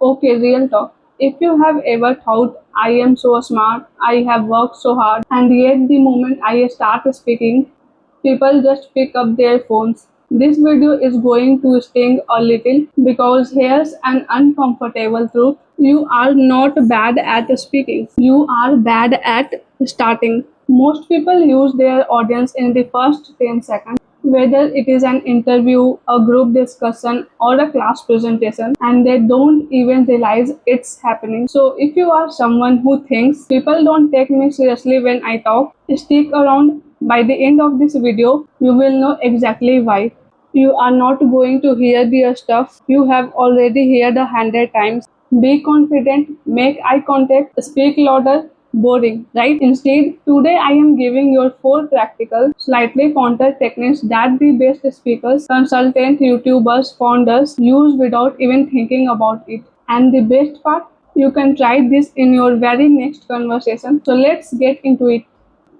Okay, real talk. If you have ever thought, I am so smart, I have worked so hard, and yet the moment I start speaking, people just pick up their phones. This video is going to sting a little because here's an uncomfortable truth. You are not bad at speaking, you are bad at starting. Most people use their audience in the first 10 seconds, whether it is an interview, a group discussion, or a class presentation, and they don't even realize it's happening. So, if you are someone who thinks people don't take me seriously when I talk, stick around. By the end of this video, you will know exactly why. You are not going to hear the stuff you have already heard 100 times. Be confident, make eye contact, speak louder. Boring, right? Instead, today I am giving you 4 practical, slightly counter techniques that the best speakers, consultants, YouTubers, founders use without even thinking about it. And the best part, you can try this in your very next conversation. So let's get into it.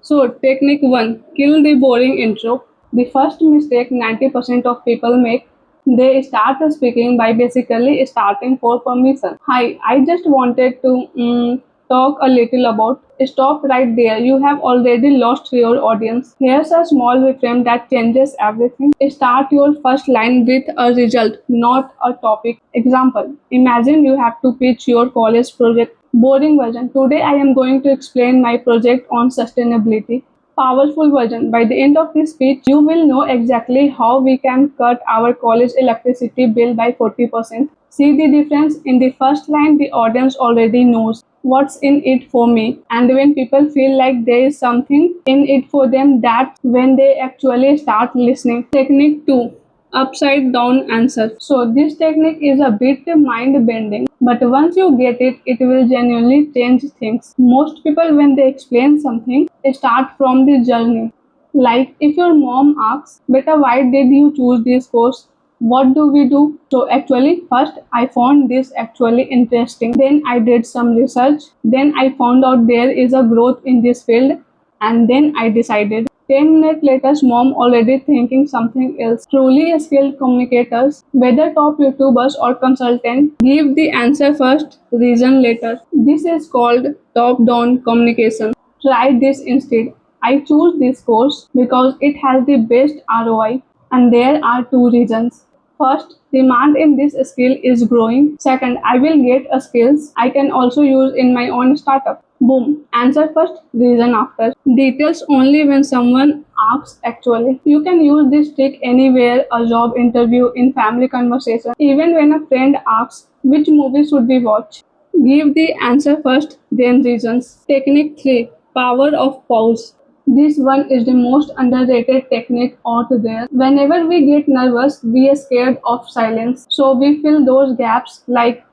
So, technique 1, kill the boring intro. The first mistake 90% of people make, they start speaking by basically starting for permission. Hi, I just wanted to talk a little about. Stop right there. You have already lost your audience. Here's a small reframe that changes everything. Start your first line with a result, not a topic. Example, imagine you have to pitch your college project. Boring version. Today I am going to explain my project on sustainability. Powerful version. By the end of this speech, you will know exactly how we can cut our college electricity bill by 40%. See the difference? In the first line, the audience already knows what's in it for me. And when people feel like there is something in it for them, that's when they actually start listening. Technique 2, upside down answer. So this technique is a bit mind bending, but once you get it, it will genuinely change things. Most people, when they explain something, start from the journey. Like if your mom asks, Beta, why did you choose this course? What do we do? So actually, first I found this actually interesting. Then I did some research. Then I found out there is a growth in this field. And then I decided. 10 minutes later, mom already thinking something else. Truly skilled communicators, whether top YouTubers or consultants, give the answer first, reason later. This is called top-down communication. Try this instead. I choose this course because it has the best ROI, and there are 2 reasons. First, demand in this skill is growing. Second, I will get a skills I can also use in my own startup. Boom. Answer first, reason after. Details only when someone asks actually. You can use this trick anywhere, a job interview, in family conversation, even when a friend asks which movie should we watch. Give the answer first, then reasons. Technique 3, power of pause. This one is the most underrated technique out there. Whenever we get nervous, we are scared of silence. So we fill those gaps like,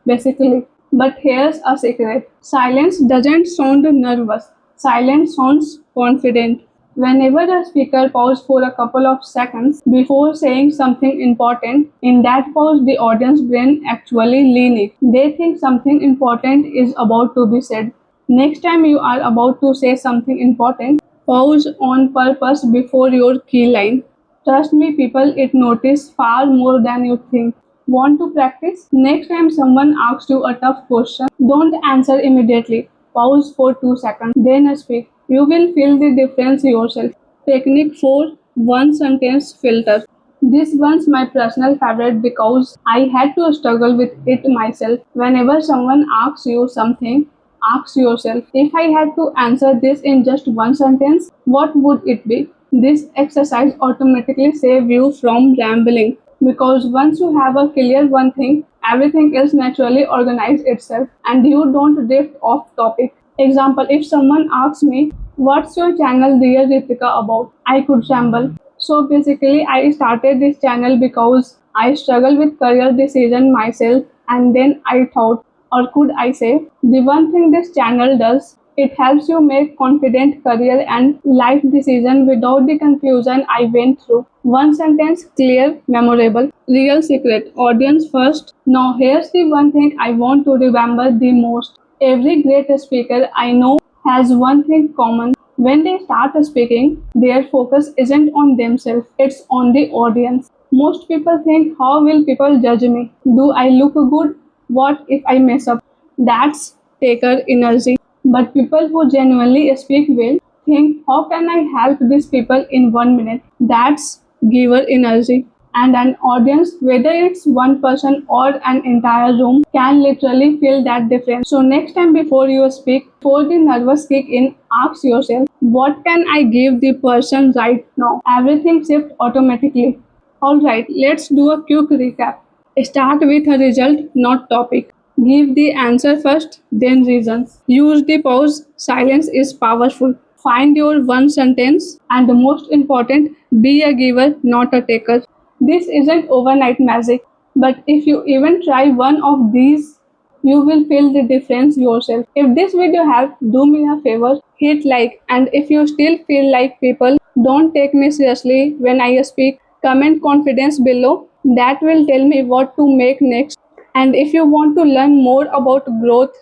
basically. But here's a secret. Silence doesn't sound nervous. Silence sounds confident. Whenever a speaker pauses for a couple of seconds before saying something important, in that pause the audience brain actually lean it. They think something important is about to be said. Next time you are about to say something important, pause on purpose before your key line. Trust me, people, it notice far more than you think. Want to practice? Next time someone asks you a tough question, don't answer immediately. Pause for 2 seconds, then speak. You will feel the difference yourself. Technique 4, one sentence filter. This one's my personal favorite because I had to struggle with it myself. Whenever someone asks you something, ask yourself, if I had to answer this in just one sentence, what would it be? This exercise automatically saves you from rambling because once you have a clear one thing, everything else naturally organizes itself and you don't drift off topic. Example, if someone asks me, what's your channel dear Ritika about? I could ramble. So basically, I started this channel because I struggle with career decision myself and then I thought, or could I say, the one thing this channel does, it helps you make confident career and life decision without the confusion I went through. One sentence, clear, memorable. Real secret, audience first. Now here's the one thing I want to remember the most. Every great speaker I know has one thing common. When they start speaking, their focus isn't on themselves, it's on the audience. Most people think, how will people judge me? Do I look good? What if I mess up? That's taker energy. But people who genuinely speak well think, how can I help these people in 1 minute? That's giver energy. And an audience, whether it's one person or an entire room, can literally feel that difference. So, next time before you speak, before the nervous kick in, ask yourself, what can I give the person right now? Everything shifts automatically. Alright, let's do a quick recap. Start with a result, not topic. Give the answer first, then reasons. Use the pause. Silence is powerful. Find your one sentence, and the most important, be a giver, not a taker. This isn't overnight magic, but if you even try one of these, you will feel the difference yourself. If this video helped, do me a favor, hit like, and if you still feel like people don't take me seriously when I speak, comment confidence below. That will tell me what to make next. And if you want to learn more about growth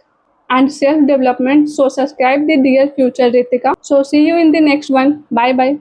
and self development, so subscribe the Dear Future Ritika. So see you in the next one. Bye bye.